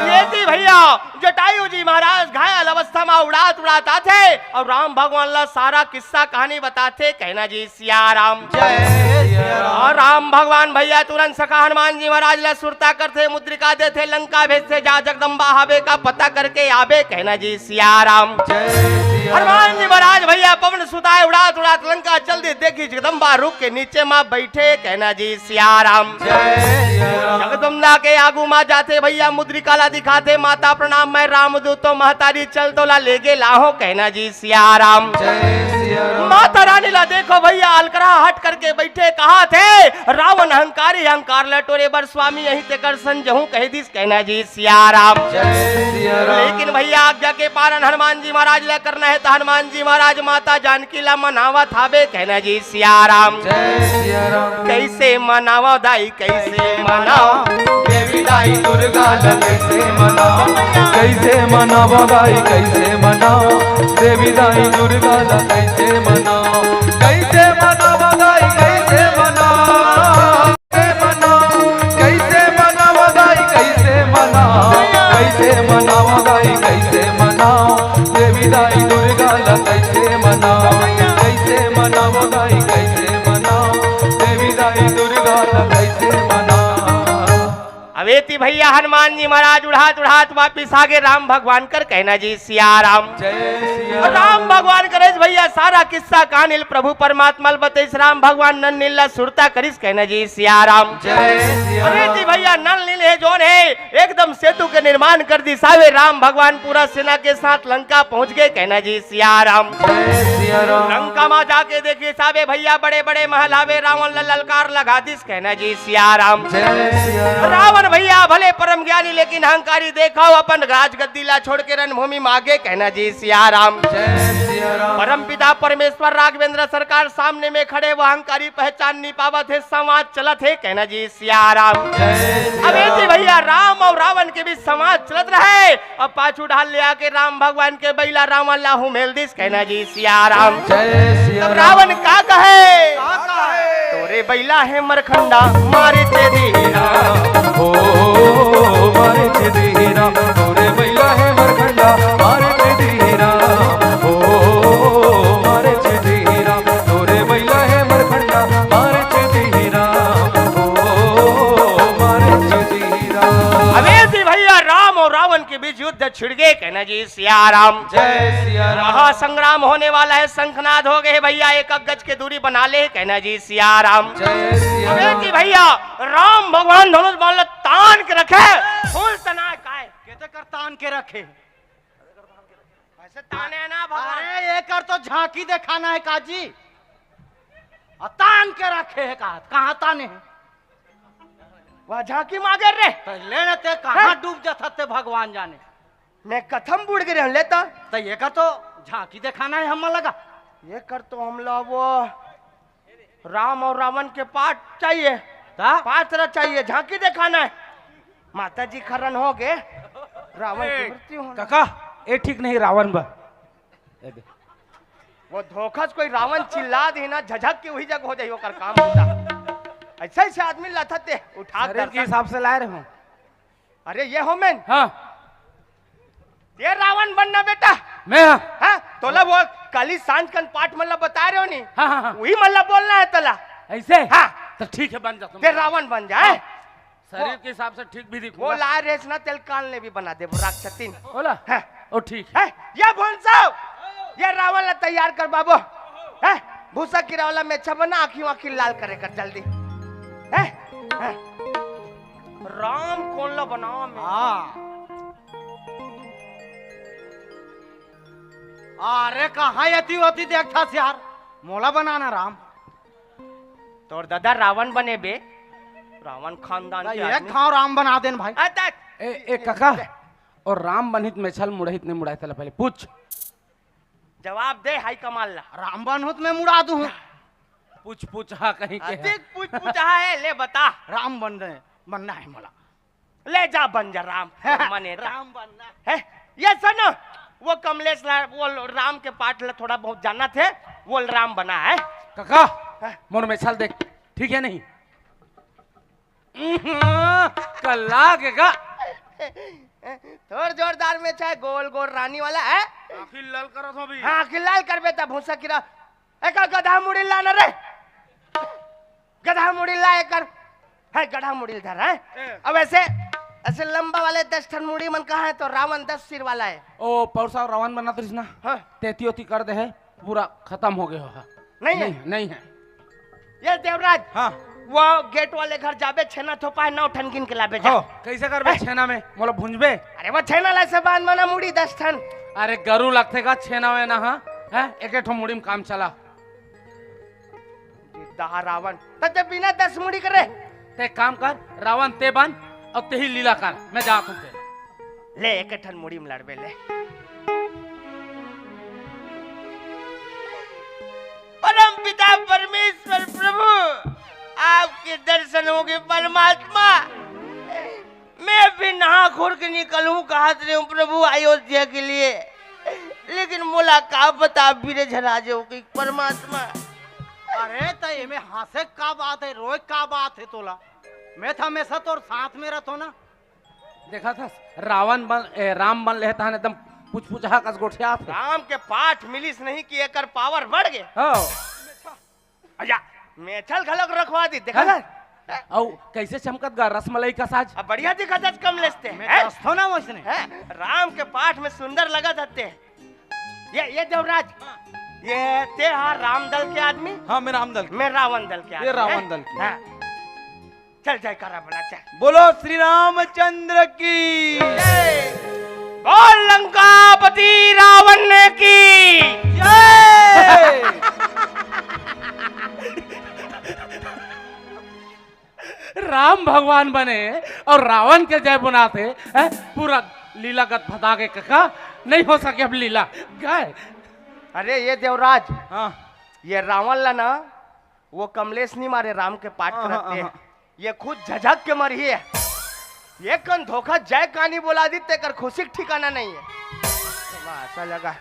ये थी भैया जटायु जी महाराज घायल अवस्था में उड़ात उड़ाता थे और राम भगवान ला सारा किस्सा कहानी बताते कहना जी सिया राम। और राम भगवान भैया तुरंत सखा हनुमान जी महाराज ला सुरता करते मुद्रिका देते लंका भेजते जा जगदम्बा हावे का पता करके आवे कहना जी सिया राम। हनुमान जी महाराज भैया पवन सुताए उड़ात उड़ात लंका चल दे देखी जगदम्बा रुक के नीचे माँ बैठे कहना जी सिया राम। जगदम्बा के आगू माँ जाते भैया मुद्रिका ला दिखाते माता प्रणाम मैं रामदूत तो महतारी चल तो ला लेगे लाहो कहना जी सिया राम। माता रानी ला देखो भैया अलकरा हट करके बैठे कहा थे रावण अहंकारी अहंकार लटोरे बर स्वामी यही ते कर संजहू कह दिस कहना जी सिया राम। लेकिन भैया आज्ञा के पालन हनुमान जी महाराज ला करना है तो हनुमान जी महाराज माता जानकी ला मनावा थावे कहना जी सिया राम। कैसे मनावा दाई कैसे मनाओ देवी दाई दुर्गा ला कैसे मनाओ। कैसे मनाओ दाई कैसे मनाओ। देवी दाई दुर्गा ला कैसे मनाओ। कैसे मनाओ दाई कैसे मनाओ। कैसे मनाओ दाई कैसे मनाओ। कैसे मनाओ दाई कैसे मनाओ। देवी दाई दुर्गा ला कैसे मनाओ। कैसे मनाओ दाई कैसे मनाओ। देवी दाई दुर्गा ला कैसे मनाओ। अवेती भैया हनुमान जी महाराज उड़ात उड़ात वापिस आगे राम भगवान कर कहना जी सिया राम। राम भगवान करेश भैया सारा किस्सा कहानी प्रभु परमात्मा बतेस राम भगवान नल नीला सुरता करिस कहना जी सिया राम। अवेती भैया नल नील है जोन है एकदम सेतु के निर्माण कर दी सावे राम भगवान पूरा सेना के साथ लंका पहुंच गए कहना जी सिया राम। लंका में जाके देखिए सावे भैया बड़े बड़े महल आवे रावण ललकार लगा दिस कहना जी सिया राम। रावण भैया भले परम ज्ञानी लेकिन अहंकारी देखो अपन राज गद्दी ला छोड़ के रणभूमि मांगे कहना जी सिया राम। सिया राम परम पिता परमेश्वर राघवेंद्र सरकार सामने में खड़े वो अहंकारी पहचान नहीं पावत है, संवाद चलत है, कहना जी सियाराम। अब ऐसे भैया राम और रावण के बीच संवाद चलत रहे, अब पाछू ढाल ले आके राम भगवान के बैला राम अल्लाह मेल दिस, कहना जी सियाराम। जय सिया तब राम रावण का कहे तोरे बैला है मरखंडा मारे ते दीरा, ओ मारे छे धीरा तोरे बैला है मरखंडा मारे छे धीरा, ओ मारे छे धीरा तोरे बैला है मरखंडा मारे छे धीरा, ओ मारे छे धीरा। अब ऐसे भैया राम और रावण के बीच युद्ध छिड़ गए, कहना जी सियाराम। जय सिया राम महासंग्राम होने वाला है, शंखनाद हो गए भैया, एक गज की दूरी बना ले, कहना जी सियाराम। जय सिया अबे राम जी भैया राम भगवान धनुष बाण तान के रखे, फूल तना काय कहते कर तान के रखे। ऐसे ताने है ना भगवान। अरे ये कर तो झांकी दिखाना है काजी, और तान के रखे है कहाँ ताने है? वह झांकी मांगे रे, पहले न ते कहाँ डूब जाता ते भगवान जाने। मैं कथम बुड़ गिरे लेता, तो ये का तो झांकी दिखाना है हम लगा। ये कर तो हम लोग वो राम और रावण के पाठ चाहिए, पात्र चाहिए, झांकी दिखाना है। माता जी खरन हो गए, रावण की मृत्यु हो। काका ये ठीक नहीं रावण बा वो धोखा से कोई रावण चिल्ला दी ना झझक के वही जगह हो जाए कर काम होता। ऐसे ऐसे आदमी लथते उठा शरीर के कर, हिसाब से लाए रहे हूँ। अरे ये हो मैं हाँ ये रावण बनना बेटा। मैं हाँ हाँ तोला वो कल सांझ कन पाठ मतलब बता रहे हो नहीं, हाँ हाँ हाँ वही मतलब बोलना है तला। ऐसे हाँ तो ठीक है बन जा तुम। ये रावण बन जाए, शरीर के हिसाब से ठीक भी वो दिखूंगा। लाए रेस ना तेल कान ले भी बना दे राक्षसीन। बोला हाँ ओ ठीक है। है ये भोंसाव, ये रावण ला तैयार कर बाबू, है भूसा गिरा वाला मेछा बना, आँखी आँखी लाल करे कर जल्दी। है राम कौन ला बनाओ मैं? हाँ अरे कहाँ यती होती देखता से यार, मोला बनाना राम। तोर दादा रावण बने बे, रावण खानदान के एक आदमी। खाओ राम बना देन भाई। अतः ए काका और राम बनित में छल मुड़हित नहीं मुड़ाए तला पहले पूछ। जवाब दे हाई कमाल ला। राम बनहुत में मुड़ा दूं। पूछ पूछ हाँ कहीं के है। अधिक पूछ पूछा है, ले बता। राम बनना है मोला। ले जा बन जा राम मने राम बनना है। ये सुनो वो कमलेश वो राम के पाठ ला थोड़ा बहुत जाना थे, वो राम बना है। काका मोर में छल देख ठीक है नहीं? कल लागेगा। थोड़ जोरदार में चाहे गोल गोल रानी वाला है। आखिर लल करो तो भी। हाँ खिलाल कर बेटा भूसा गिरा। एक गधा मुड़ी लाना रे, गधा मुड़ी ला एक है, गधा मुड़ी धर है। अब ऐसे लंबा वाले 10 टन मुड़ी मन कहा है, तो रावण 10 सिर वाला है। ओ पौसा रावण बना तो ना हाँ। तेती ओती कर दे है, पूरा खत्म हो गया है। नहीं है नहीं है। ये देवराज हाँ वो गेट वाले घर जाबे, छेना थोपा है 9 टन गिन के लाबे जा। हो कैसे करबे छेना में मोला भुंजबे? अरे वो छेना ला से बांध बना मुड़ी 10 टन। अरे गरु लगते का छेना में ना हाँ है एक ठो मुड़ी में काम चला। दहा रावण तते बिना 10 मुड़ी करे। ते काम कर रावण ते बन और ते ही लीला कर, मैं जाता हूँ। ले एक ठन मुड़ी में लड़बे ले। परम पिता परमेश्वर प्रभु आपके दर्शन होंगे परमात्मा। मैं भी नहा खोर के निकलूं कहा हूँ प्रभु अयोध्या के लिए, लेकिन मुलाकात बता बीरे झराजे हो गई परमात्मा। अरे तो ये में हंसे का बात है, रोए का बात है तोला? मैं था हमेशा तोर साथ में रहता ना। देखा था रावण बन राम बन लेता है एकदम पूछ पूछ हाँ कस गोठिया थे। राम के पाठ मिलिस नहीं कि एकर पावर बढ़ गए। हो अजा मेछल घलोक रखवा दी देखा हाँ? ना? औ कैसे चमकत गा रसमलाई का साज। अब बढ़िया दिखा था कम लेते मैं हैं। तो ना वैसने। राम के पाठ में सुंदर लगा जाते हैं। ये देवराज ये ते हाँ राम दल के आदमी, हाँ मैं राम दल मैं रावण दल के आदमी। ये रावण हैं? दल के। हाँ। चल जाए करा बोला चल। बोलो श्री रामचंद्र की बोल लंकापति रावण की जय। राम भगवान बने और रावण के जय बुनाते हैं? पूरा लीला गत भता के कका नहीं हो सके अब लीला गाय। अरे ये देवराज, हाँ ये रावण ला ना वो कमलेश नहीं मारे राम के पाठ हाँ, करते हाँ। ये खुद झझक के मरी है। ये कन धोखा जय कहानी बोला दी ते कर खुशी का ठिकाना नहीं है। वाह, ऐसा लगा।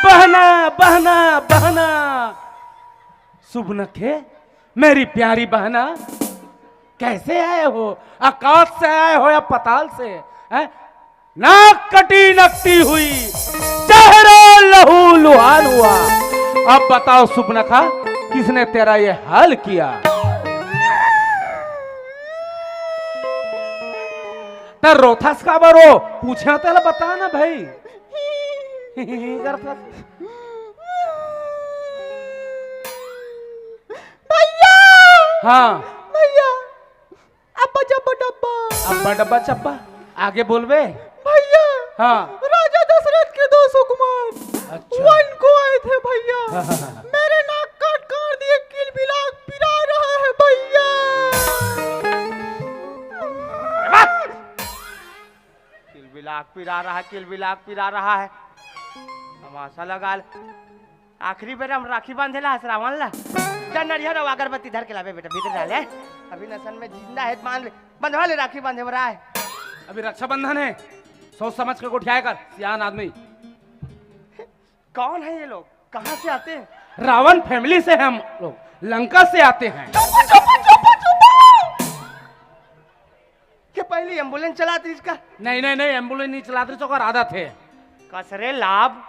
बहना बहना बहना, शुभ नखे मेरी प्यारी बहना, कैसे आए हो? आकाश से आए हो या पताल से? हैं? नाक कटी नकटी हुई, चेहरा लहू लुहान हुआ। अब बताओ शुभ नखा, किसने तेरा ये हाल किया? तर रोथस का बरो पूछा तेरा बता ना भाई। करता भैया, हाँ भैया, अब्बा जब्बा डब्बा, अब्बा डब्बा चब्बा, आगे बोलबे। भैया, हाँ राजा दशरथ के 2 सुकुमार अच्छा। वन को आए थे भैया। मेरे नाक काट काट दिए, किल बिलाक पिरा रहा है भैया। किल बिलाक पिरा रहा है, किल बिलाक पिरा रहा है। तमाशा लगा। आखिरी बेर हम राखी बांधेला रावण ला। जा नरियर और अगरबत्ती धर के लावे बेटा, भीतर डाले। अभी नसन में जिंदा है, मान ले, बंधवा ले, राखी बांधे रहा है। अभी रक्षाबंधन है, सोच समझ के गोठिया कर, सियान आदमी। कौन है ये लोग, कहाँ से आते हैं? रावण फैमिली से हम लोग, लंका से आते हैं। क्या पहले एम्बुलेंस चलाती इसका? नहीं नहीं नहीं, एम्बुलेंस नहीं चलाते, चौकर आदत है। कसरे लाभ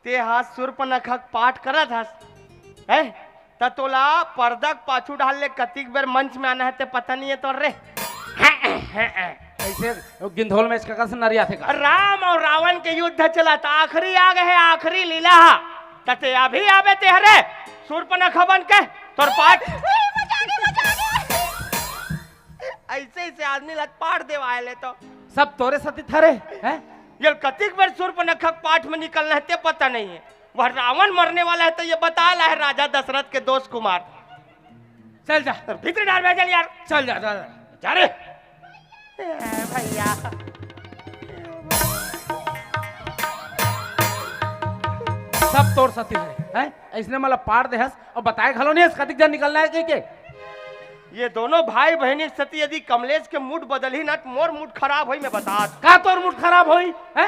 ते हाथ सुरपनखक पाठ करत हस है तोला पर्दक पाछू डाल ले, कतिक बेर मंच में आना है ते पता नहीं है तो रे। ऐसे गिंधोल में इसका कैसे नरिया थे का? राम और रावण के युद्ध चला था, आखिरी आ गए, आखिरी लीला तते अभी आवे ते हरे सुरपनखा बन के तोर पाठ। ऐसे ऐसे आदमी लत पाठ देवाए ले तो सब तोरे साथी थारे हैं? ये कतिक बेर सुरपनखक पाठ में निकलना है ते पता नहीं है। वह रावण मरने वाला है तो ये बता रहा है राजा दशरथ के 2 कुमार। चल जा, भीतर डाल भेजल यार, चल जा, जा, जा रे भैया। सब तोर साथी हैं? इसने मतलब पार दे हस और बताए घलो नहीं हस कतिक जन निकलना है के? ये दोनों भाई बहनी सती यदि कमलेश के मूड बदल ही ना, मोर मूड खराब हुई मैं बता। का तोर मूड खराब होई है?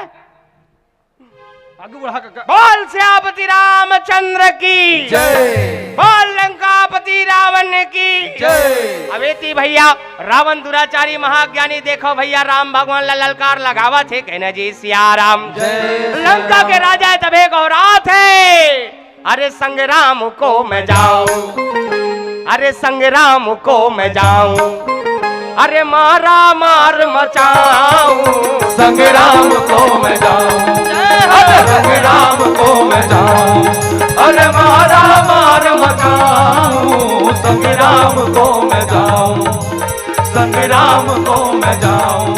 आगे बढ़ा का बोल श्यापति रामचंद्र की जय बोल लंकापति रावण की जय। अवेती भैया, रावण दुराचारी महाज्ञानी, देखो भैया राम भगवान ला ललकार लगावा थे, कहना जी सिया राम। लंका के राजा है तबे गौरात है, अरे संग राम को मैं जाऊं, अरे संग राम को मैं जाऊं, अरे मारा मार मचाऊं, संग्राम को मैं जाऊं, अरे संग्राम को मैं जाऊं, अरे मारा मार मचाऊं, संग्राम को मैं जाऊं, संग्राम को मैं जाऊं,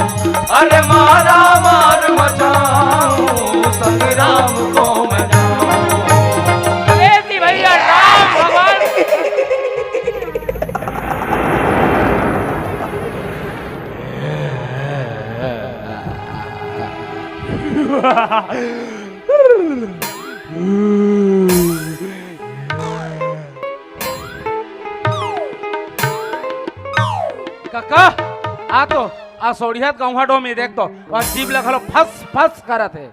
अरे मारा मार मचाऊं, संग्राम को मैं जाऊं। अवेती भैया राम भगवान। काका आ तो आ सोड़ियात गौहाडो में देख तो और जीभ लगलो फस फस करत है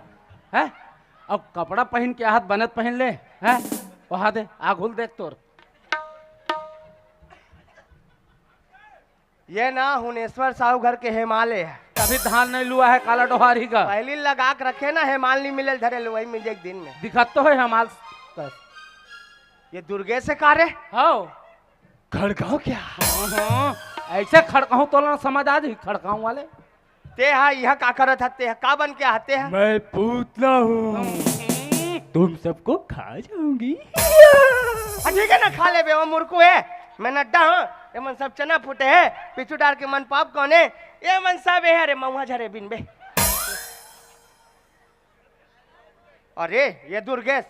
हैं? अब कपड़ा पहन के हाथ बनत पहन ले हैं? वहां दे आघुल देख तोर। ये ना हुनेश्वर साहू घर के हिमालय है, अभी धान नहीं लुआ है काला डोहारी का, पहली लगा के रखे ना, हिमाल नहीं मिले धरे लो, वही मिल एक दिन में। दिखत तो है हमाल। ये दुर्गे से कार्य हाँ खड़काओ क्या? ऐसे खड़काऊं तो ना समझ आ जी, खड़काऊं वाले ते हा यह का करत हते है, का बन के आते हैं? मैं पूतना हूँ, तुम सबको खा जाऊंगी। ठीक है ना, खा ले बे, वो मुर्कू है, मैं नड्डा हूँ, ये मन सब चना फूटे है, पिछू डाल के मन पाप कौन है, ये मन सब है, अरे मऊहा झरे बिन बे। अरे ये दुर्गेश,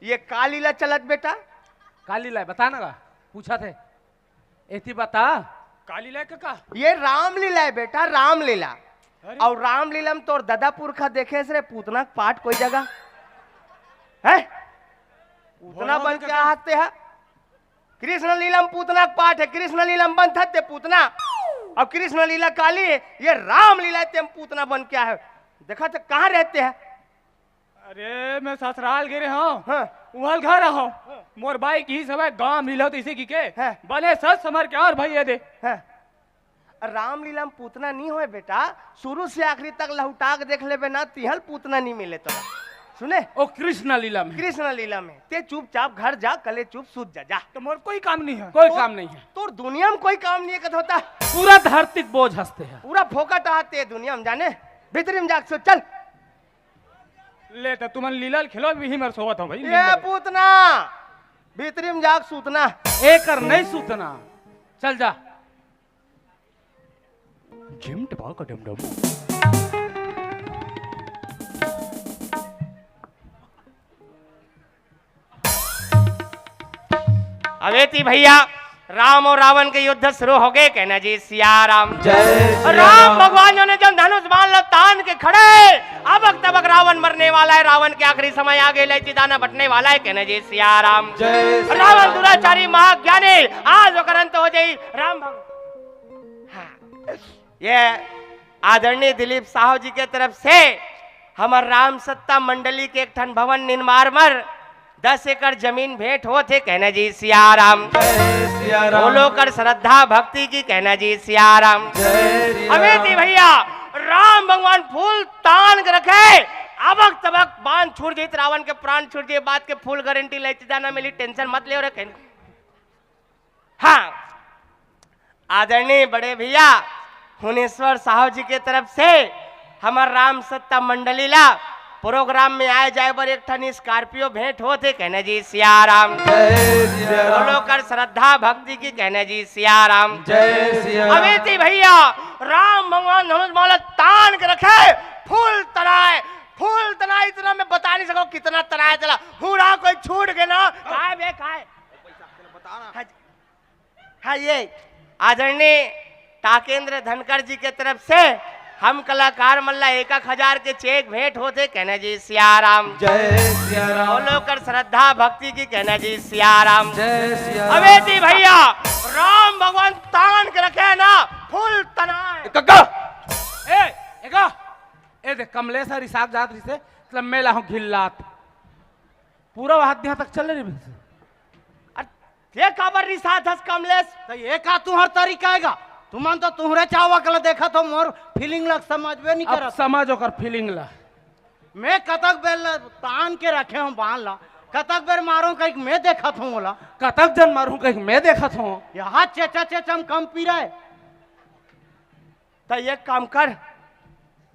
ये का लीला चलत बेटा? काली लाए बता ना का। पूछा थे एती बता। काली लाय का ये रामलीला है बेटा, रामलीला। और रामलीला में तोर दादा पुरखा देखे से पूतना पाठ कोई जगह है? पूतना बन के आते है। कृष्ण लीला में पूतना का पाठ है, कृष्ण लीला में बन थे पूतना, और कृष्ण लीला काली है, ये रामलीला ते पूतना बन के है। देखा तो कहाँ रहते हैं? अरे मैं ससुराल गिरे हूँ, हाँ। उहल घर हूँ, मोर बाइक ही सब गांव मिला तो इसे की के हाँ। बने सच समर के और भैया दे। हाँ। रामलीला में पूतना नहीं होए बेटा, शुरू से आखिरी तक लहुटा के देख लेबे ना, तिहल पूतना नहीं मिले तोरा। सुने ओ कृष्ण लीला में, कृष्ण लीला में ते चुपचाप घर जा, कले चुप सूत जा। तो मोर कोई काम नहीं है। कोई काम नहीं है। तोर दुनिया में कोई काम नहीं है होता, पूरा धरती बोझ हंसते हैं। पूरा फोकट आते है दुनिया में, जाने भीतरी में जाके सो चल। ले तो तुमन लीला खेलो भी ही मर सोवत हूँ भाई। ये पूतना भीतरी में जाके सूतना। एक और नहीं सूतना, चल जा। जिम टपा का डम डम। अवेती भैया, राम और रावण के युद्ध शुरू हो गए, कहना जी सिया राम। जय श्री राम भगवान ने जब धनुष बाण तान के खड़े, अबक तबक रावण मरने वाला है, रावण के आखिरी समय आ गए, दाना बटने वाला है, कहना जी सिया राम। जय श्री रावण राम। दुराचारी महाज्ञानी, आज होकर अंत हो जाई राम भगवान। हाँ। ये आदरणीय दिलीप साहू जी के तरफ से हमार राम सत्ता मंडली के एक ठन भवन निर्माण मर 10 एकड़ जमीन भेंट हो थे, कहना जी सिया राम। जय सिया राम। बोलो कर श्रद्धा भक्ति की, कहना जी सिया राम। जय सिया अवेती भैया, राम भगवान फूल तान के रखे, अबक तबक बांध छूट जाये, रावण के प्राण छूट जाये, बात के फुल गारंटी लेते जाना मिली, टेंशन मत ले रखे। हाँ, आदरणीय बड़े भैया हुनेश्वर साहू जी के तरफ से हमार राम सत्ता मंडली ला प्रोग्राम में आए जाए पर एक ठन स्कॉर्पियो भेंट होते, कहना जी सिया राम। जय सिया राम। बोलो कर श्रद्धा भक्ति की, कहना जी सिया राम। जय सिया राम। अवेती भैया, राम भगवान धनुष बाण तान के रखे, फूल तनाए इतना मैं बता नहीं सको कितना तनाए चला, हुड़ा कोई छूट गए ना, खाए बे खाए। हाँ, ये आदरणीय ताकेंद्र धनकर जी के तरफ से हम कलाकार मल्ला 1,000 के चेक भेंट होते, कहना जी सिया राम। जय सिया राम। बोलो कर श्रद्धा भक्ति की, कहना जी सिया राम। जय सिया राम। अवेती भैया, राम भगवान तान के रखे ना, फुल तनाए। कक्का ए देख कमलेश और इसाक जात रही से मतलब मैं लाहूं घिल्लात पूरा हाथ दिया तक चल रही है। ये काबर रिसात हस कमलेश, तो ये का तुहर तरीका आएगा? तुमन तो तुहरे चावा कल देखा तो मोर फीलिंग लग समझबे नहीं अब करत। समझ होकर फीलिंग ला। मैं कतक बेर तान के रखे हूँ बांध ला, कतक बेर मारो कहीं मैं देखत हूँ बोला, कतक जन मारू कहीं मैं देखा था। यहाँ चेचा चेचम कम पी रहे। तो ये काम कर,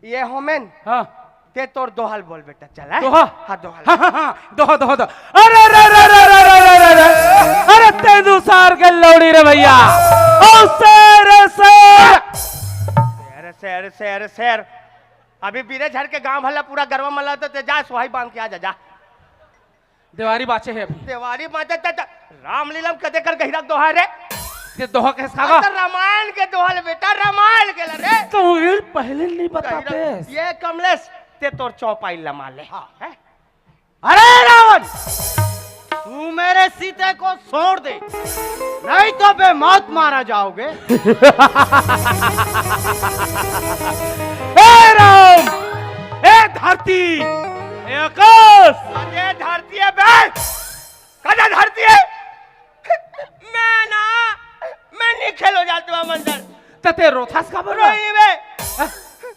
ये होमेन हाँ ते तोर दोहल बोल बेटा, चला दोहा? हाँ दोहल। हाँ दोहा दोहा दो। अरे रे रे रे रे रे रे रे रे अरे तेंदु सार के लौड़ी रे भैया। ओ शेर शेर शेर अभी बीरे झर के गांव भला पूरा गरवा मला तो ते जा सोहाई बांध के आ जा। देवारी बाचे है अभी देवारी बांधे रामलीला में कदे कर गहिरक दोहा रे, ये दोहा कैसे खागा? तो रामायण के दोहल बेटा, रामायण के रे। तो ये पहले नहीं बताते। ये कमलेश ते तोर चौपाई लमा ले। हाँ। अरे रावण, तू मेरे सीते को छोड़ दे, नहीं तो बेमौत मारा जाओगे। ए राम, ए धरती, ए आकाश, कदे धरती है बे, कदे धरती है। मैं नहीं खेलो जाते हुआ मंजर तते रोथास खबर रोई बे,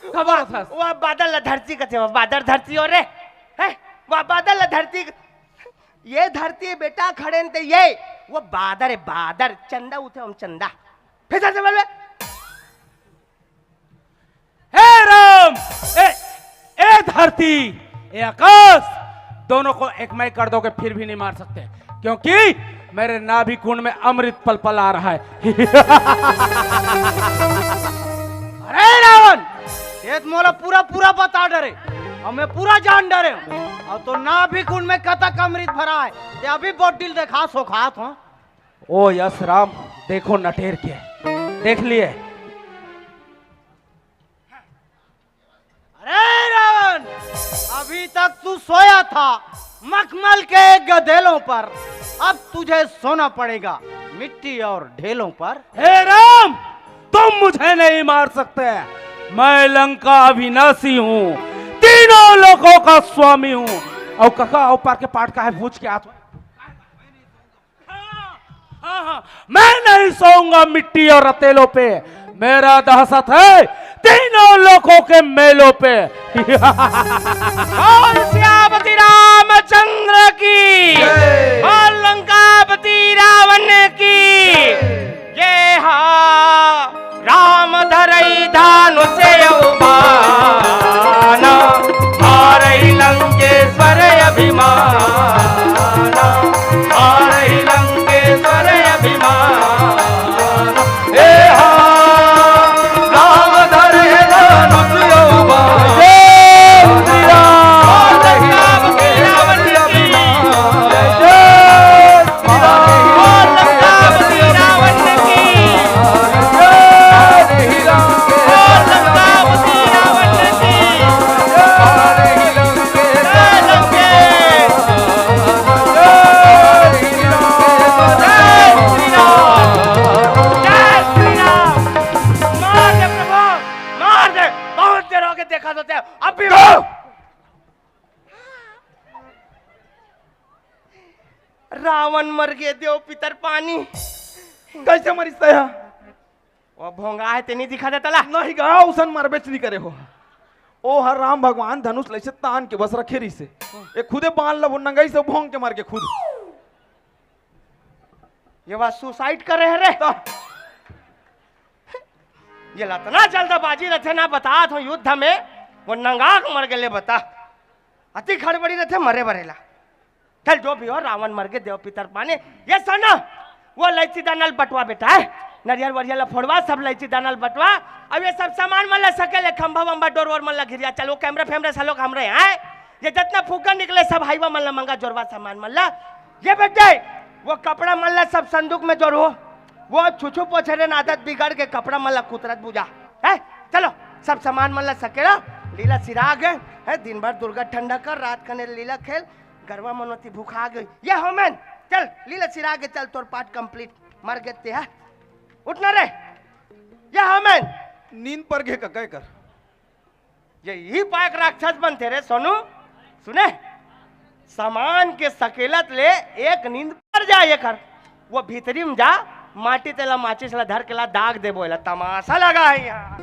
खबर रोथास वो बादल धरती कथे, वो बादल धरती और रे है, वो बादल धरती, ये धरती बेटा खड़े ते ये वो बादर है, बादर चंदा उठे हम चंदा फिर से बोल। हे राम, ए धरती, ए आकाश, दोनों को एक मय कर दोगे फिर भी नहीं मार सकते, क्योंकि मेरे नाभि कुंड में अमृत पल पल आ रहा है। अरे रावण, ये तो मोला पूरा पूरा बता डरे और मैं पूरा जान डरे हूँ। और तो ना भी कुंड में कतक अमृत भरा है, ये अभी बोटिल देखा सो खात हूँ। ओ यश राम, देखो नटेर के, देख लिए। अरे रावण, अभी तक तू सोया था मखमल के गधेलों पर, अब तुझे सोना पड़ेगा मिट्टी और ढेलों पर। हे राम, तुम मुझे नहीं मार सकते। मैं लंका अविनाशी हूँ, तीनों लोगों का स्वामी हूँ। और कका ऊपर के पाट का है पूछ के हाथ। हाँ, मैं नहीं सोऊंगा मिट्टी और रतेलों पे। मेरा दहशत है तीनों लोगों के मेलों पे। और श्यामती रामचंद्र की, और लंकापति रावण की। ये हाँ राम धरई धानुष उबान, मारई लंकेश्वर अभिमान, मारई लंकेश्वर अभिमान। ए हाँ राम धरे धनुष उबान, श्री राम लंकापति रावण की, और लंकापति रावण की, और लंकापति रावण की। जय लंकेश, जय श्री राम। मार दे प्रभु, मार दे। बहुत देर हो गई देखा तो अब भी रावण मर गए, देव पितर पानी। कैसे मरीज तया? वो भोंगा है ते नहीं दिखा देता ला। नहीं गा उसन मर बेच नहीं करे हो। ओ हर राम भगवान धनुष लैसे तान के बस रखे रही से। ए खुदे बांध लब नंगाई से भोंग के मार के खुद। ये बात सुसाइड कर रहे रे। ये लतना जल्दबाजी रथे ना बता तो युद्ध में वो नंगाक मर गए बता। अति खड़बड़ी रथे मरे बरेला। चल जो भी हो, रावण मर गए, देव पितर पाने। ये सुनो, वो लैची दानल बटवा बेटा है, नरियल वरियल फोड़वा, सब लैची दानल बटवा। अब ये सब सामान मन ला सकेले, खंभा वंबा डोर वोर मन ला घिरिया, चलो कैमरा फैमरा सालों हमरे हैं। ये जितना फूका निकले सब हाईवा मन ला मंगा जोरवा सामान मन ला। ये बेटे वो कपड़ा मन ला सब संदूक में जोड़ो। वो छुछू पोछरे न आदत बिगड़ के कपड़ा मन ला कुतरत बुझा है। चलो सब सामान मन ला सकेला। लीला सिराग है, दिन भर दुर्गा ठंडा कर, रात कने लीला खेल, गरवा मनोती भूखा गई। ये होमन चल लीला सिराग, चल तोर पाठ कंप्लीट। मर गए ते है, उठना रे। ये होमन नींद पर घे कह कर। यही पाक राक्षस बनते रे सोनू। सुने, सामान के सकेलत ले एक नींद पर जा, ये कर वो भीतरी में जा, माटी तेला माचिस ला धर के ला दाग दे बोला, तमाशा लगा है यहाँ।